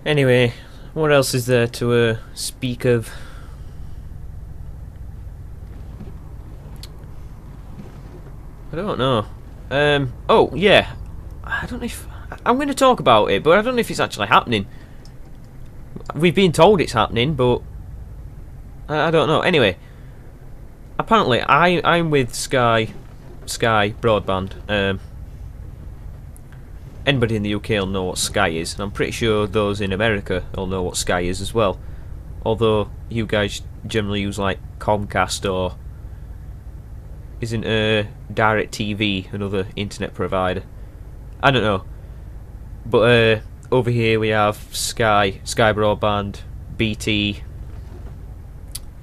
Anyway, what else is there to speak of? I don't know. Oh yeah, I don't know if I'm going to talk about it, but I don't know if it's actually happening. We've been told it's happening, but I don't know. Anyway, apparently I'm with Sky Broadband. Anybody in the UK will know what Sky is, and I'm pretty sure those in America will know what Sky is as well. Although you guys generally use like Comcast, or isn't DirecTV another internet provider? I don't know. But over here we have Sky Broadband, BT,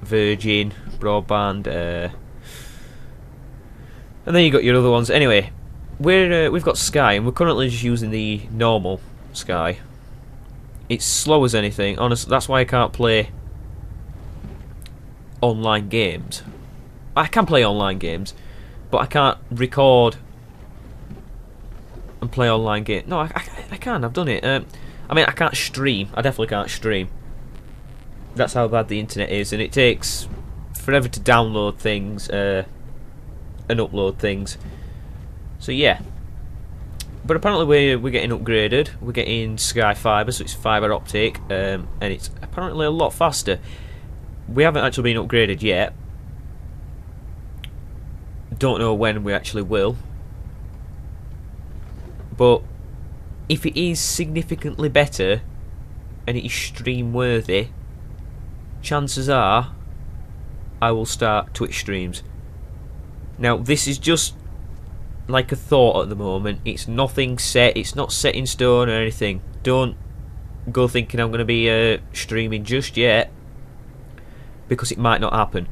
Virgin Broadband, and then you got your other ones. Anyway, we've got Sky, and we're currently just using the normal Sky. It's slow as anything. Honestly, that's why I can't play online games. I can play online games, but I can't record and play online games. No, I can. I've done it. I mean, I can't stream. I definitely can't stream. That's how bad the internet is, and it takes forever to download things and upload things. So yeah. But apparently we're getting upgraded. We're getting Sky Fibre, so it's fibre optic, and it's apparently a lot faster. We haven't actually been upgraded yet. Don't know when we actually will. But if it is significantly better and it is stream worthy, chances are I will start Twitch streams. Now this is just like a thought at the moment. It's nothing set. It's not set in stone or anything. Don't go thinking I'm going to be streaming just yet, because it might not happen.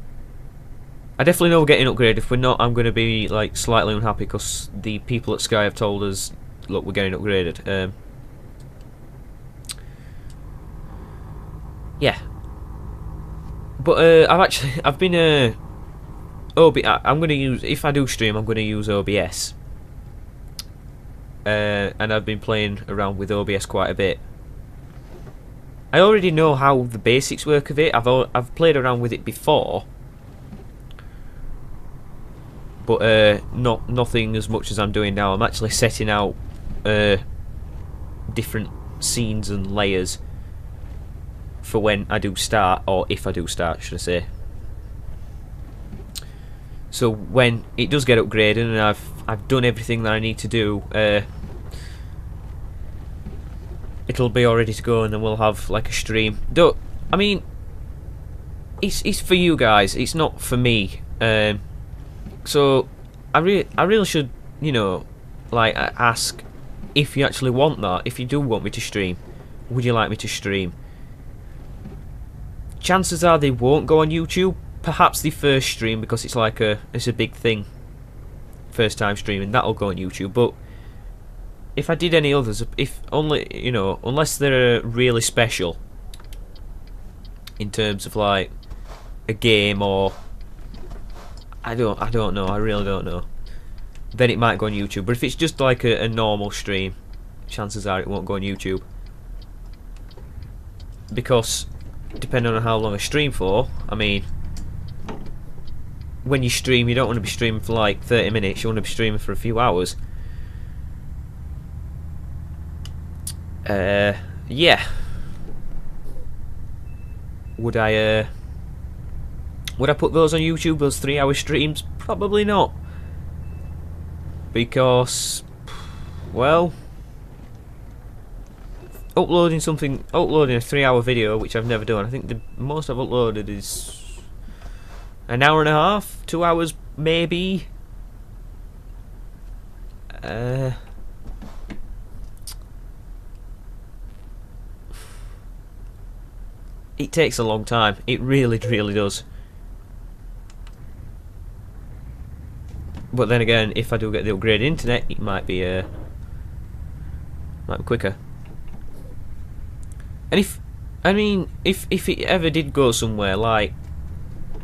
I definitely know we're getting upgraded. If we're not, I'm going to be like slightly unhappy, because the people at Sky have told us, look, we're getting upgraded. Yeah. But I've been I'm going to use, if I do stream, I'm going to use OBS. And I've been playing around with OBS quite a bit. I already know how the basics work of it. I've played around with it before, but nothing as much as I'm doing now. I'm actually setting out different scenes and layers for when I do start, or if I do start, should I say. So when it does get upgraded and I've done everything that I need to do, it'll be all ready to go, and then we'll have like a stream. I mean, it's for you guys. It's not for me. So I really should, you know, like ask if you actually want that. If you do want me to stream, would you like me to stream? Chances are they won't go on YouTube. Perhaps the first stream, because it's like it's a big thing. First time streaming, that'll go on YouTube. But if I did any others, if only, you know, unless they're really special in terms of like a game, or I don't know. I really don't know. Then it might go on YouTube. But if it's just like a normal stream, chances are it won't go on YouTube, because depending on how long I stream for, I mean, when you stream, you don't want to be streaming for like 30 minutes. You want to be streaming for a few hours. Yeah. Would I put those on YouTube, those 3-hour streams? Probably not. Because, well, uploading a 3-hour video, which I've never done. I think the most I've uploaded is an hour and a half, 2 hours maybe. It takes a long time. It really, really does. But then again, if I do get the upgraded internet, it might be quicker. And if it ever did go somewhere, like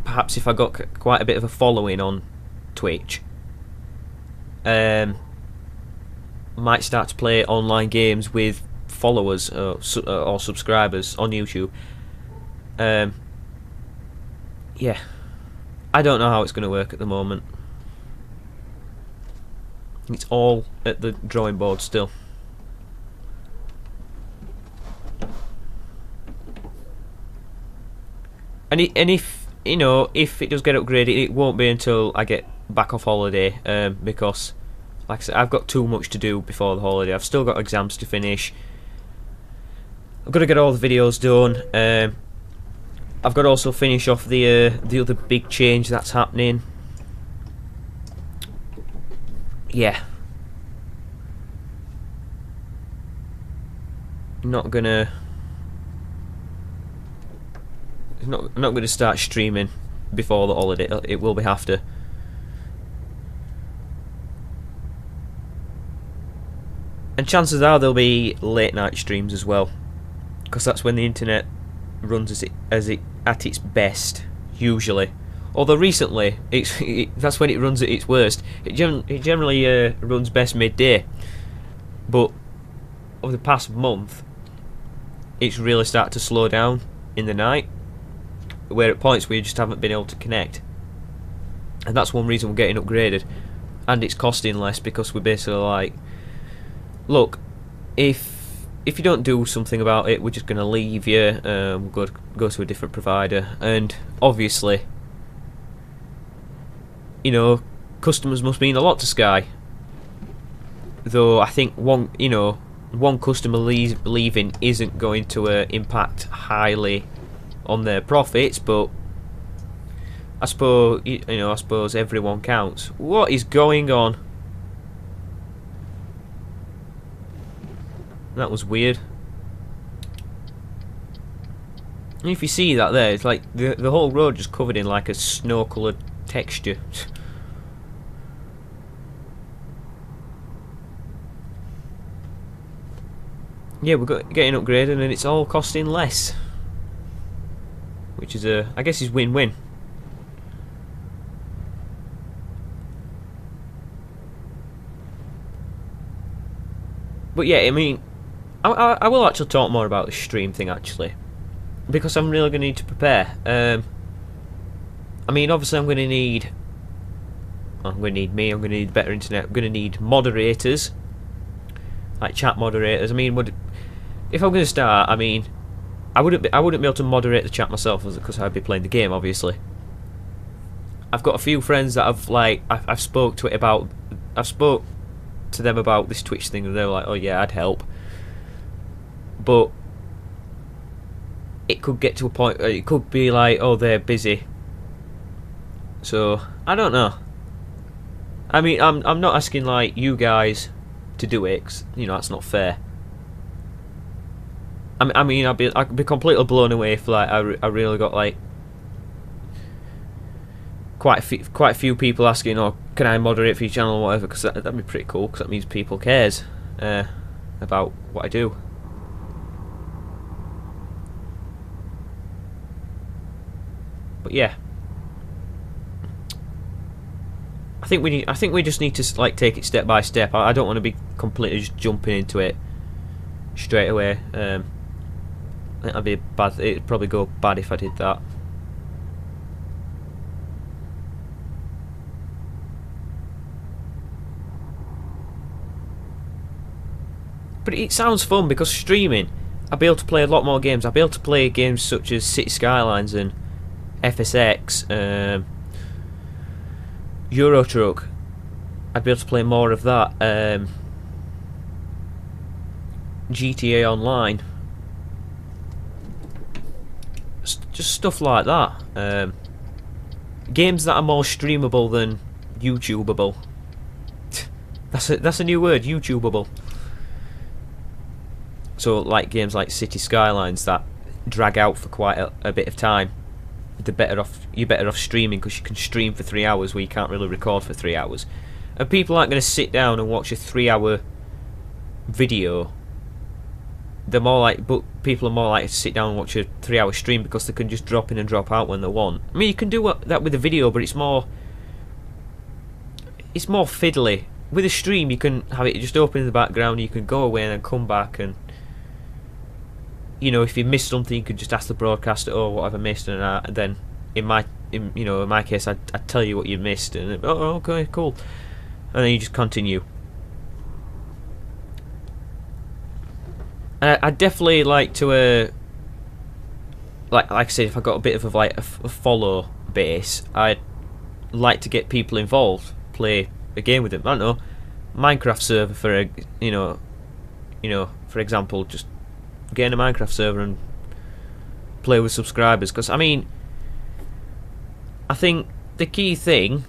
perhaps if I got quite a bit of a following on Twitch, might start to play online games with followers or subscribers on YouTube. Yeah, I don't know how it's going to work at the moment. It's all at the drawing board still. And if you know, if it does get upgraded, it won't be until I get back off holiday, because, like I said, I've got too much to do before the holiday. I've still got exams to finish. I've got to get all the videos done. I've got to also finish off the other big change that's happening. Yeah. Not gonna start streaming before the holiday. It will be after. And chances are there'll be late night streams as well, because that's when the internet runs at its best usually. Although recently that's when it runs at its worst. It generally runs best midday, but over the past month it's really started to slow down in the night, where at points we just haven't been able to connect, and that's one reason we're getting upgraded. And it's costing less, because we're basically like, look, if you don't do something about it, we're just going to leave you. We'll go to a different provider. And obviously, you know, customers must mean a lot to Sky. Though I think one customer leaving isn't going to impact highly on their profits, but I suppose everyone counts. What is going on? That was weird. And if you see that there, it's like the whole road just covered in like a snow-coloured texture. Yeah, we're getting upgraded, and it's all costing less, which is I guess is win-win. But yeah, I mean, I will actually talk more about the stream thing actually, because I'm really going to need to prepare. I mean, obviously I'm going to need me. I'm going to need better internet. I'm going to need moderators, like chat moderators. I mean, if I'm going to start, I mean, I wouldn't be able to moderate the chat myself, because I'd be playing the game, obviously. I've got a few friends that I've spoke to them about this Twitch thing, and they were like, oh yeah, I'd help. But it could get to a point, it could be like, oh, they're busy. So I don't know. I mean, I'm not asking like you guys to do it, 'cause, you know, that's not fair. I mean, I'd be completely blown away if like I really got like quite a few people asking, oh, can I moderate for your channel or whatever, because that'd be pretty cool, because that means people cares about what I do. But yeah, I think we just need to like take it step by step. I don't want to be completely just jumping into it straight away. I think that'd be bad. It'd probably go bad if I did that. But it sounds fun, because streaming, I'll be able to play a lot more games. I'll be able to play games such as City Skylines and FSX, Euro Truck. I'd be able to play more of that. GTA Online. Just stuff like that. Games that are more streamable than YouTubeable. That's a new word, YouTubeable. So like games like City Skylines that drag out for quite a bit of time, you're better off streaming, because you can stream for 3 hours where you can't really record for 3 hours. And people aren't going to sit down and watch a 3-hour video. But people are more likely to sit down and watch a 3-hour stream, because they can just drop in and drop out when they want. I mean, you can do that with a video, but it's more fiddly. With a stream, you can have it just open in the background. You can go away and then come back, and you know, if you missed something, you could just ask the broadcaster, oh, what have I missed, and then in my case, I'd tell you what you missed, and oh, okay, cool, and then you just continue. And I'd definitely like to, like I said, if I got a bit of a follow base, I'd like to get people involved, play a game with them. I don't know, Minecraft server for a, for example, just get in a Minecraft server and play with subscribers. Because I mean, I think the key thing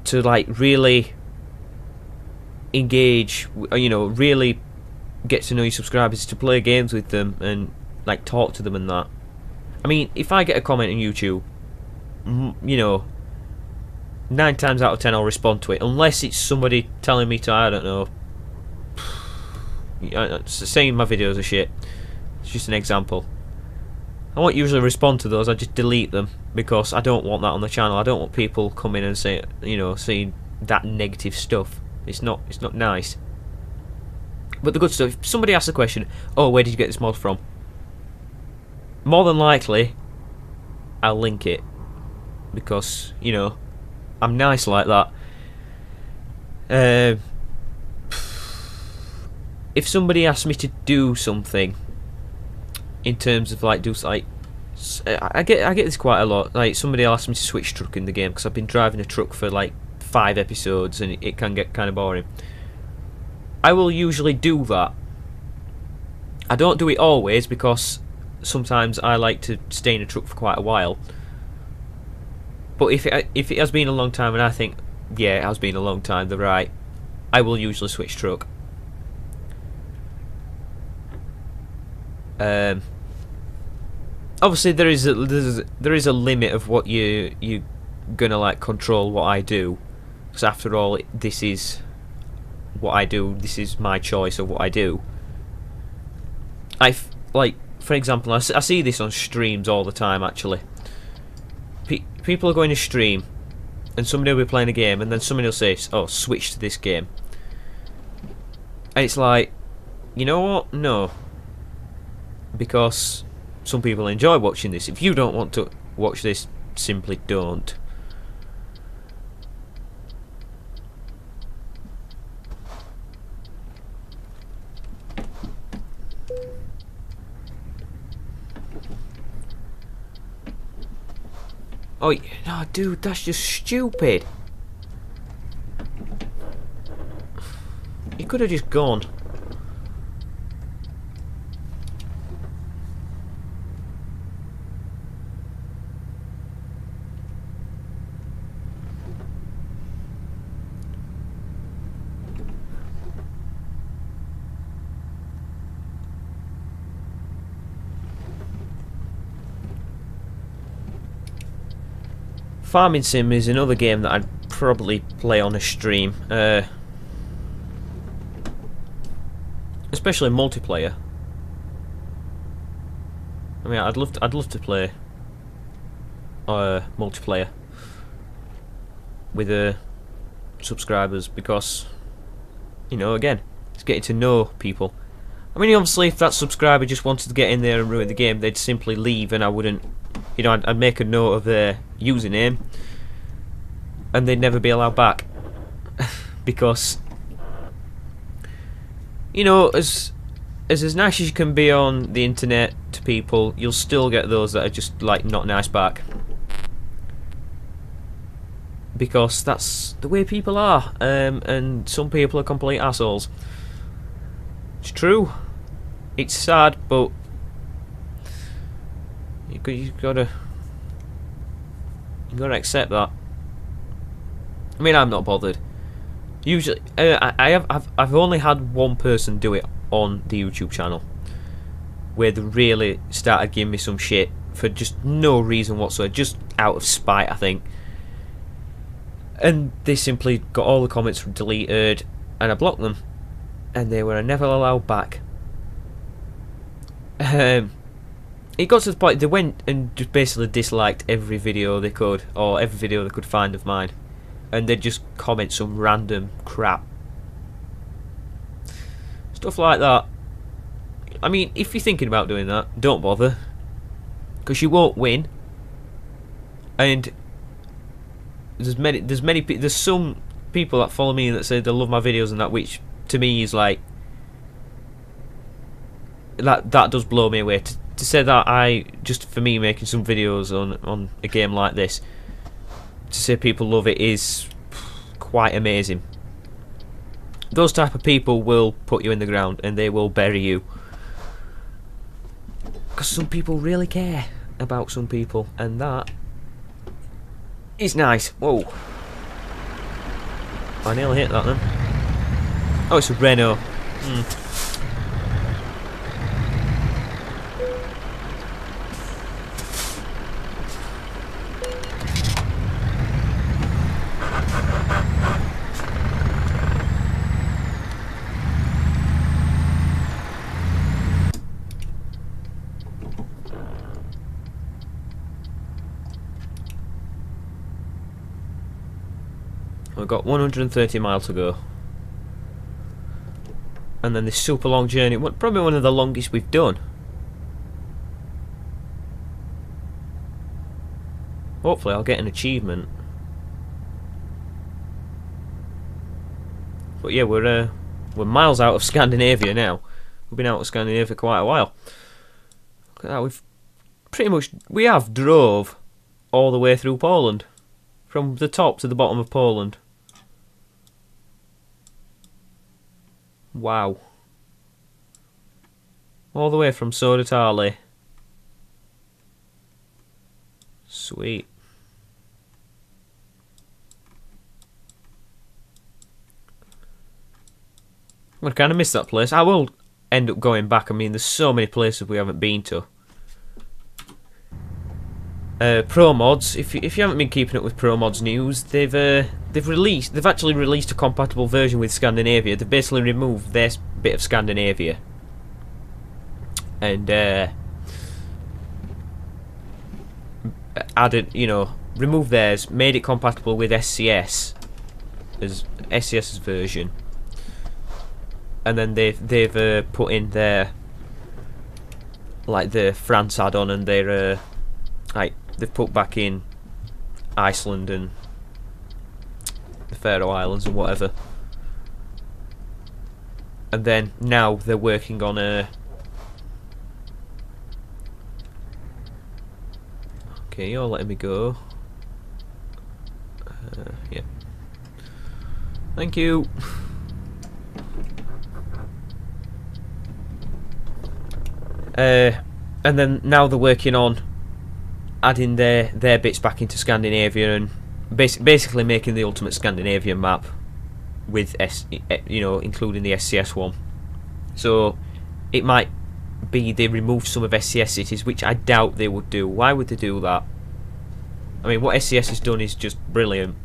to like really engage, really get to know your subscribers is to play games with them and like talk to them and that. I mean, if I get a comment on YouTube, 9 times out of 10 I'll respond to it, unless it's somebody telling me to, I don't know, saying my videos are shit. It's just an example. I won't usually respond to those. I just delete them because I don't want that on the channel. I don't want people coming and saying that negative stuff. It's not nice. But the good stuff, if somebody asks a question, oh, where did you get this mod from? More than likely, I'll link it. Because, I'm nice like that. If somebody asks me to do something, in terms of like I get this quite a lot. Like somebody asked me to switch truck in the game because I've been driving a truck for like 5 episodes and it can get kind of boring. I will usually do that. I don't do it always because sometimes I like to stay in a truck for quite a while. But if it has been a long time and I think, yeah, it has been a long time, they're right, I will usually switch truck. Obviously there is a limit of what you gonna like control what I do, because after all this is what I do, this is my choice of what I do. Like for example, I see this on streams all the time actually. People are going to stream and somebody will be playing a game and then somebody will say, oh, switch to this game, and it's like, you know what, no, because some people enjoy watching this. If you don't want to watch this, simply don't. Oh, no, dude, that's just stupid. You could have just gone. Farming Sim is another game that I'd probably play on a stream, especially multiplayer. I mean, I'd love to play multiplayer with subscribers because, again, it's getting to know people. I mean, obviously, if that subscriber just wanted to get in there and ruin the game, they'd simply leave, and I wouldn't. I'd make a note of their username and they'd never be allowed back. Because as nice as you can be on the internet to people, you'll still get those that are just like not nice back, because that's the way people are, and some people are complete assholes. It's true, it's sad, but you've got to accept that. I mean, I'm not bothered. Usually, I've only had one person do it on the YouTube channel, where they really started giving me some shit for just no reason whatsoever, just out of spite, I think. And they simply got all the comments deleted, and I blocked them, and they were never allowed back. It got to the point they went and just basically disliked every video they could, or every video they could find of mine, and they'd just comment some random crap, stuff like that. I mean, if you're thinking about doing that, don't bother, because you won't win. And there's some people that follow me that say they love my videos and that, which to me is like, that does blow me away. To say that just for me making some videos on a game like this, to say people love it is quite amazing. Those type of people will put you in the ground and they will bury you, because some people really care about some people, and that is nice. Whoa, I nearly hit that then. Oh, it's a Renault. We've got 130 miles to go, and then this super long journey, probably one of the longest we've done. Hopefully I'll get an achievement. But yeah, we're miles out of Scandinavia now. We've been out of Scandinavia for quite a while. Look at that, we have drove all the way through Poland, from the top to the bottom of Poland. Wow. All the way from Södertälje. Sweet. I'm gonna kind of miss that place. I will end up going back. I mean, there's so many places we haven't been to. Pro Mods. If you haven't been keeping up with Pro Mods news, they've actually released a compatible version with Scandinavia. They've basically removed their bit of Scandinavia and added, removed theirs, made it compatible with SCS as SCS's version, and then they've put in their, like, the France add-on, and their they've put back in Iceland and the Faroe Islands and whatever. And then now they're working on a... Okay, you're letting me go. Yeah. Thank you. And then now they're working on adding their bits back into Scandinavia and basically making the ultimate Scandinavian map with including the SCS one. So it might be they remove some of SCS cities, which I doubt they would do. Why would they do that? I mean, what SCS has done is just brilliant,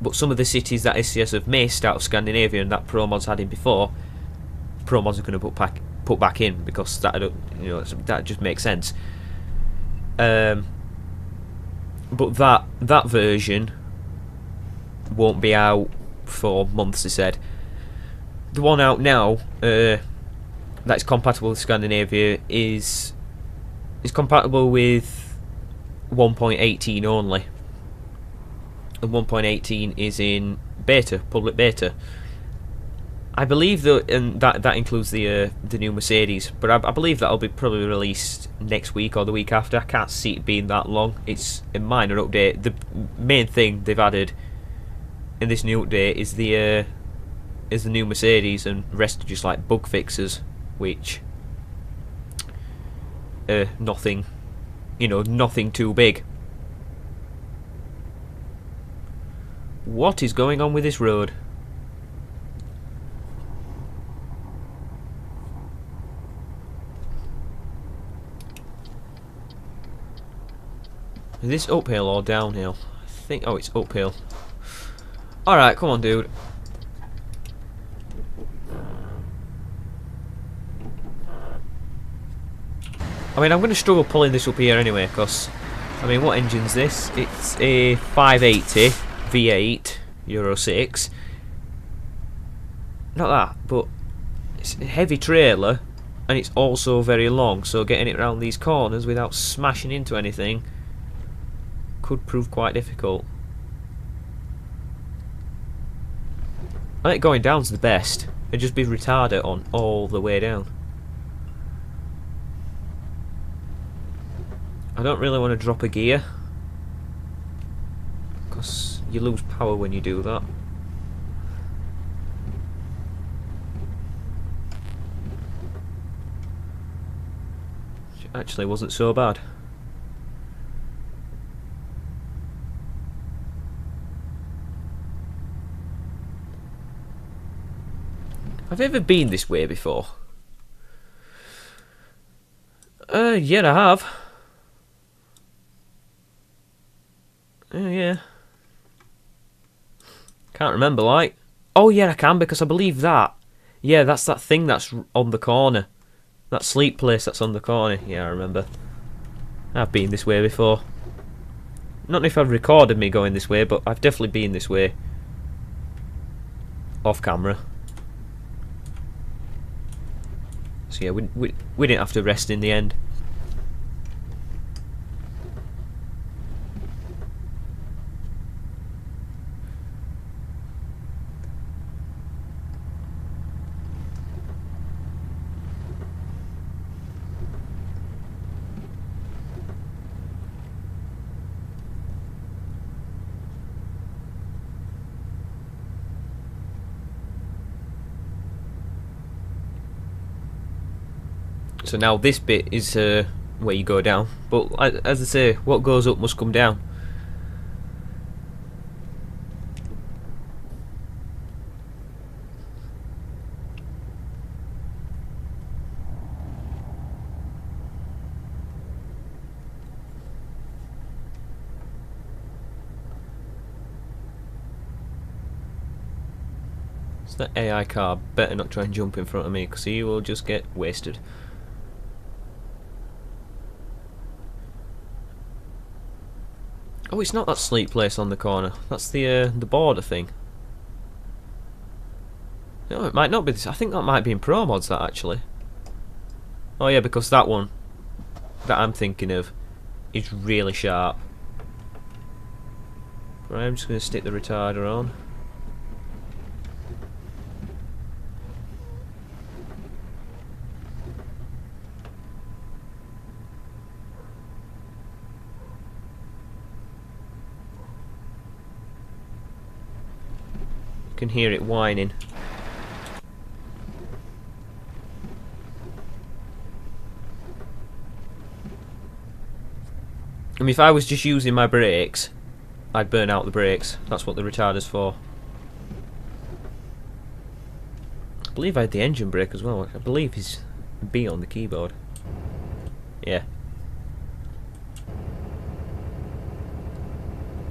but some of the cities that SCS have missed out of Scandinavia and that Pro Mods had in before, Pro Mods are going to put back in, because that just makes sense. But that version won't be out for months, they said. The one out now that's compatible with Scandinavia is compatible with 1.18 only, and 1.18 is in beta, public beta. I believe that includes the new Mercedes, but I believe that'll be probably released next week or the week after. I can't see it being that long. It's a minor update. The main thing they've added in this new update is the new Mercedes, and the rest are just like bug fixes, which nothing, nothing too big. What is going on with this road? Is this uphill or downhill? I think... Oh, it's uphill. Alright, come on, dude. I mean, I'm going to struggle pulling this up here anyway, because... I mean, what engine's this? It's a 580 V8 Euro 6. Not that, but... It's a heavy trailer and it's also very long, so getting it around these corners without smashing into anything could prove quite difficult. I think going down's the best, and just be retarded on all the way down. I don't really want to drop a gear, because you lose power when you do that. Which actually wasn't so bad. Have you ever been this way before? Yeah, I have. Yeah. Can't remember, like. Oh, yeah, I can, because I believe that. Yeah, that's that thing that's on the corner. That sleep place that's on the corner. Yeah, I remember. I've been this way before. Not know if I've recorded me going this way, but I've definitely been this way. Off camera. So yeah, we didn't have to rest in the end. So now this bit is where you go down, but as I say, what goes up must come down. So that AI car better not try and jump in front of me, because he will just get wasted. Oh, it's not that sleep place on the corner. That's the border thing. No, it might not be this. I think that might be in Pro Mods, that actually. Oh yeah, because that one that I'm thinking of is really sharp. Right, I'm just going to stick the retarder on. You can hear it whining. I mean, if I was just using my brakes, I'd burn out the brakes. That's what the retarder's for. I believe I had the engine brake as well. I believe he's B on the keyboard. Yeah.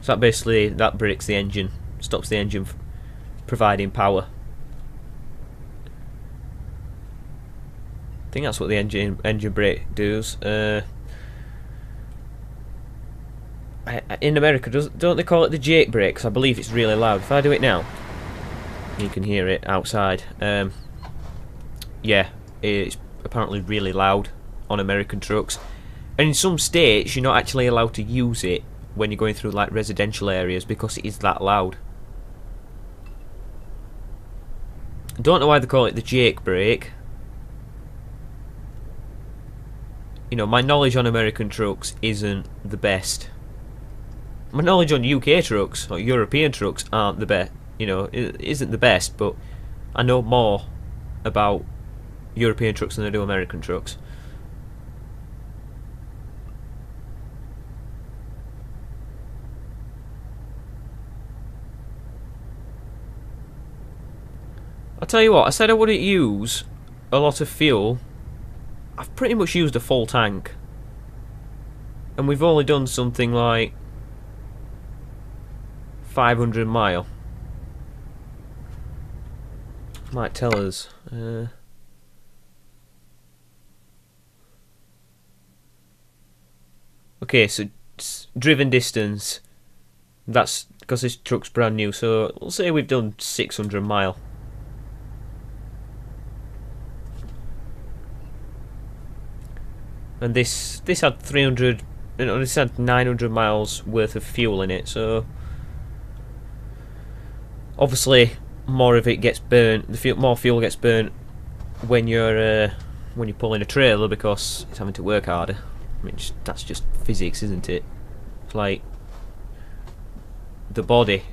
So that basically, that breaks the engine, stops the engine providing power. I think that's what the engine brake does. In America, don't they call it the Jake brake? 'Cause I believe it's really loud. If I do it now, you can hear it outside. Yeah, it's apparently really loud on American trucks, and in some states you're not actually allowed to use it when you're going through like residential areas because it is that loud. I don't know why they call it the Jake brake. You know, my knowledge on American trucks isn't the best. My knowledge on UK trucks or European trucks aren't the best. You know, it isn't the best, but I know more about European trucks than I do American trucks. I'll tell you what, I said I wouldn't use a lot of fuel. I've pretty much used a full tank. And we've only done something like 500 mile. Might tell us. Okay, so driven distance. That's because this truck's brand new, so we'll say we've done 600 mile. and this had 300. You know, this had 900 miles worth of fuel in it, so obviously more of it gets burnt. More fuel gets burnt when you're pulling a trailer because it's having to work harder. I mean, that's just physics, isn't it? It's like the body.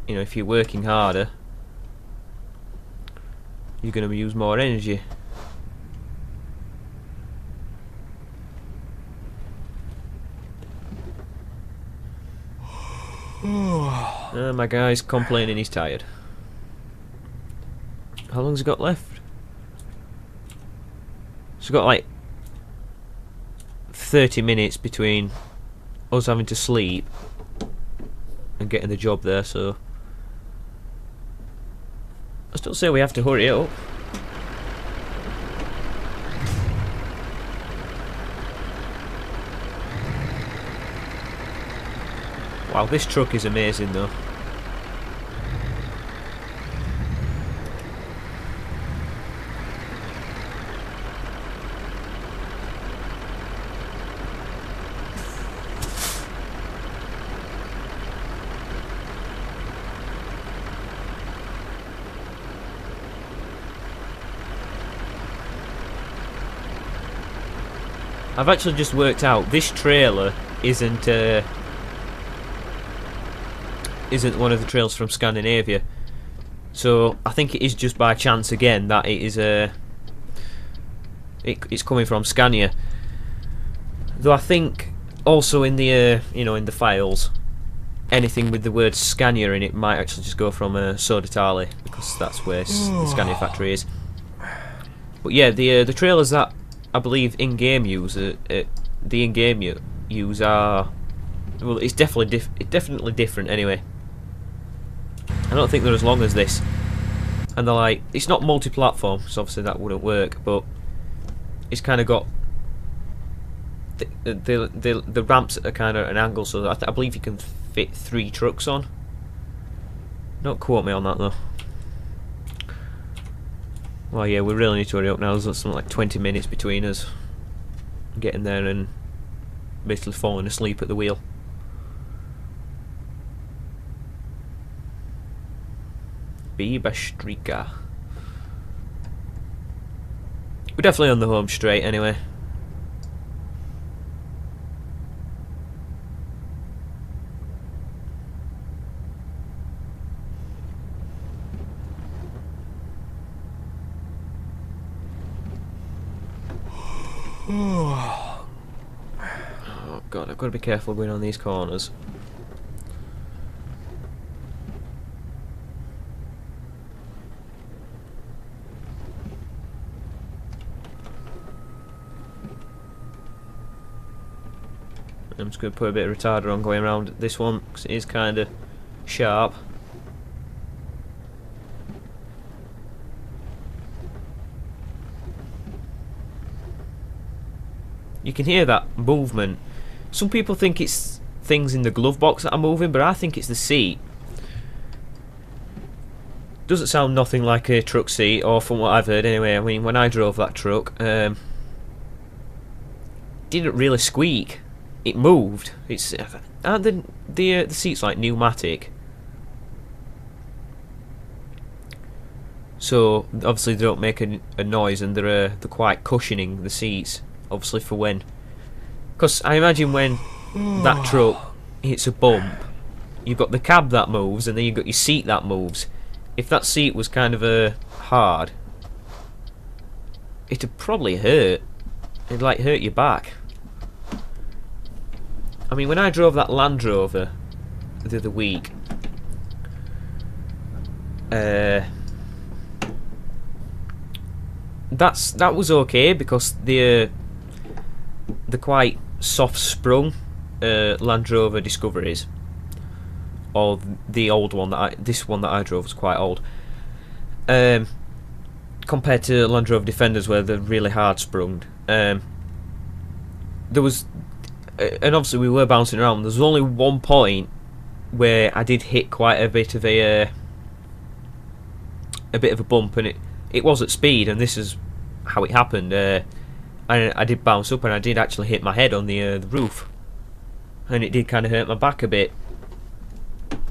You know, if you're working harder, you're going to use more energy. My guy's complaining he's tired. How long's he got left? So we've got like 30 minutes between us having to sleep and getting the job there, so I still say we have to hurry up. Wow, this truck is amazing though. I've actually just worked out this trailer isn't one of the trails from Scandinavia, so I think it is just by chance again that it is it's coming from Scania. Though I think also in the in the files, anything with the word Scania in it might actually just go from Södertälje, because that's where the Scania factory is. But yeah, the trailers that I believe in-game use are well, it's definitely different anyway. I don't think they're as long as this, and they're like, it's not multi-platform, so obviously that wouldn't work, but it's kind of got the ramps are kind of at an angle, so I believe you can fit 3 trucks on. Don't quote me on that though. Well, yeah, we really need to hurry up now. There's something like 20 minutes between us getting there and basically falling asleep at the wheel. Biberstrika. We're definitely on the home straight anyway. Oh god, I've got to be careful going on these corners. I'm just going to put a bit of retarder on going around this one because it is kind of sharp. You can hear that movement. Some people think it's things in the glove box that are moving, but I think it's the seat. Doesn't sound nothing like a truck seat, or from what I've heard anyway. I mean, when I drove that truck, didn't really squeak. It moved. It's the seat's like pneumatic, so obviously they don't make a noise, and they're quite cushioning the seats. Obviously for when, because I imagine when that truck hits a bump, you've got the cab that moves, and then you've got your seat that moves. If that seat was kind of hard, it'd probably hurt. It'd like hurt your back. I mean, when I drove that Land Rover the other week, that was okay because the quite soft sprung Land Rover Discoveries, or the old one this one that I drove was quite old, compared to Land Rover Defenders where they're really hard sprung. There was, and obviously we were bouncing around. There's only one point where I did hit quite a bit of a bump, and it was at speed, and this is how it happened. I I did bounce up, and I did actually hit my head on the roof, and it did kind of hurt my back a bit.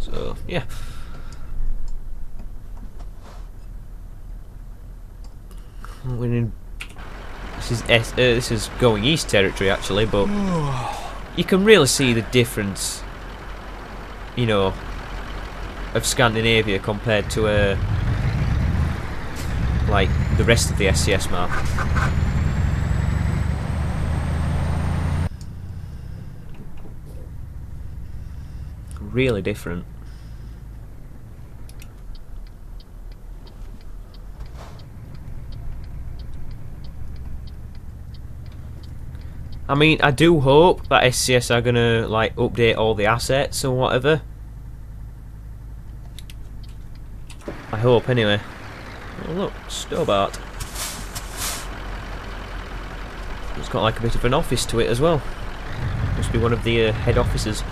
So yeah. This is going east territory actually, but you can really see the difference, you know, of Scandinavia compared to like the rest of the SCS map. Really different. I mean, I do hope that SCS are gonna like update all the assets or whatever. I hope anyway. Oh look, Stobart. It's got like a bit of an office to it as well. Must be one of the head officers.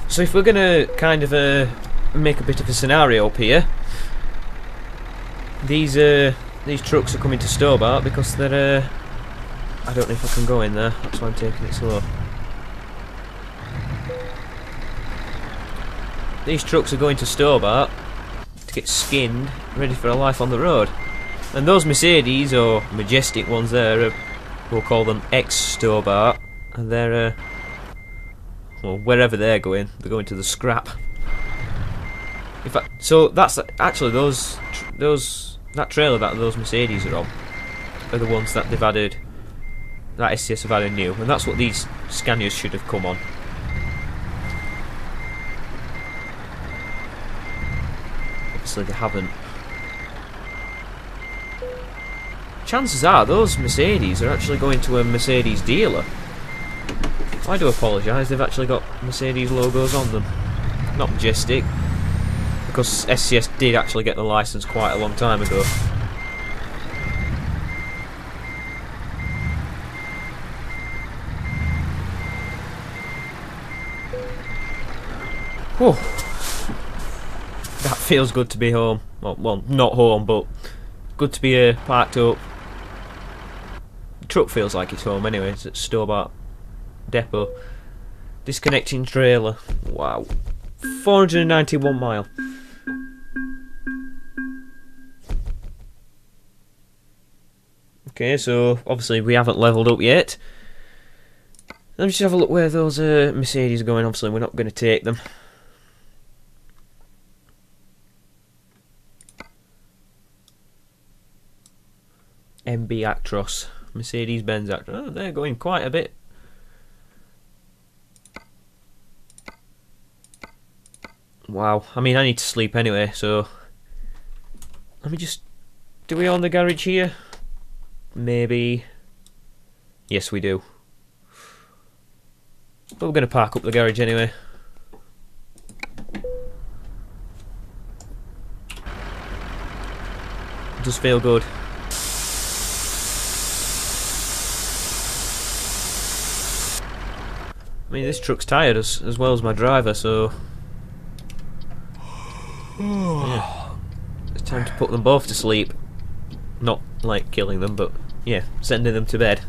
So if we're gonna kind of make a bit of a scenario up here, these trucks are coming to Stobart because they're I don't know if I can go in there, that's why I'm taking it slow. These trucks are going to Stobart to get skinned, ready for a life on the road. And those Mercedes, or Majestic ones there, we'll call them ex-Stobart, and they're well, wherever they're going to the scrap. In fact, so that's actually that trailer that those Mercedes are on are the ones that they've added, that SCS have added new, and that's what these Scanias should have come on. Obviously they haven't. Chances are those Mercedes are actually going to a Mercedes dealer. I do apologise, they've actually got Mercedes logos on them, not Majestic, because SCS did actually get the licence quite a long time ago. Whew. That feels good to be home. Well, not home, but good to be parked up. The truck feels like it's home anyway. It's at Stobart Depot. Disconnecting trailer. Wow. 491 mile. Okay, so obviously we haven't levelled up yet. Let me just have a look where those Mercedes are going. Obviously we're not going to take them. MB Actros. Mercedes-Benz Actros. Oh, they're going quite a bit. Wow. I mean, I need to sleep anyway, so let me just... Do we own the garage here? Maybe. Yes, we do. But we're going to park up the garage anyway. It does feel good. I mean, this truck's tired as well as my driver, so yeah. It's time to put them both to sleep. Not like killing them, but yeah, sending them to bed.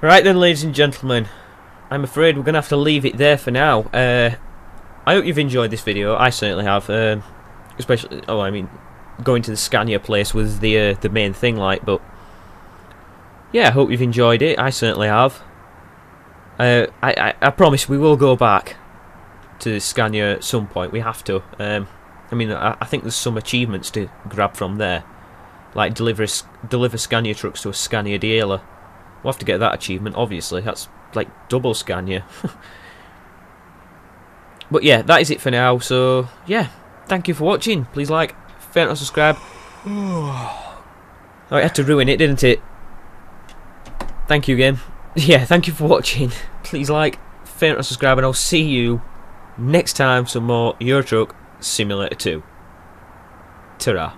Right then, ladies and gentlemen, I'm afraid we're going to have to leave it there for now. I hope you've enjoyed this video. I certainly have. Especially, I mean, going to the Scania place was the main thing, like. But yeah, I hope you've enjoyed it. I certainly have. I promise we will go back to Scania at some point. We have to. I mean, I think there's some achievements to grab from there, like deliver Scania trucks to a Scania dealer. We'll have to get that achievement, obviously. That's like double Scania. But yeah, that is it for now. So yeah, thank you for watching. Please like, favorite, and subscribe. Oh, it had to ruin it, didn't it? Thank you again. Yeah, thank you for watching. Please like, favourite, and subscribe, and I'll see you next time for some more Euro Truck Simulator 2. Ta-ra.